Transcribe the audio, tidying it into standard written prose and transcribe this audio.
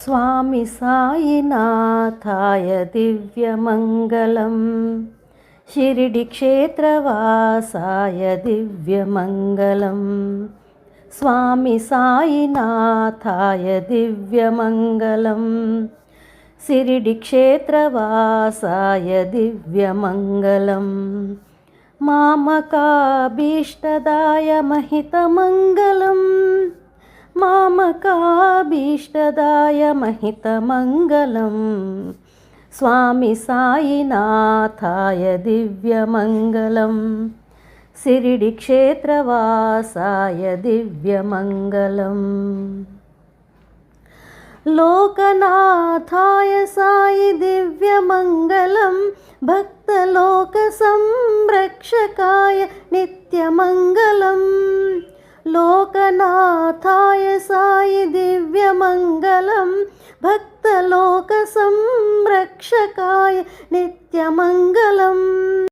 स्वामी साईनाथाय दिव्यमङ्गलं शिरिडिक्षेत्रवासाय दिव्यमङ्गलं स्वामी साईनाथाय दिव्यमङ्गलं शिरिडिक्षेत्रवासाय दिव्यमङ्गलं मामकाभीष्टदाय महितमङ्गलम् मामकाभीष्टदाय महितमङ्गलं स्वामी साईनाथाय दिव्यमङ्गलं शिरिडिक्षेत्रवासाय दिव्यमङ्गलम् लोकनाथाय Sai दिव्यमङ्गलं भक्तलोकसंरक्षकाय नित्यमङ्गलम् लोकनाथाय Sai दिव्यमङ्गलं भक्तलोकसंरक्षकाय नित्यमङ्गलम्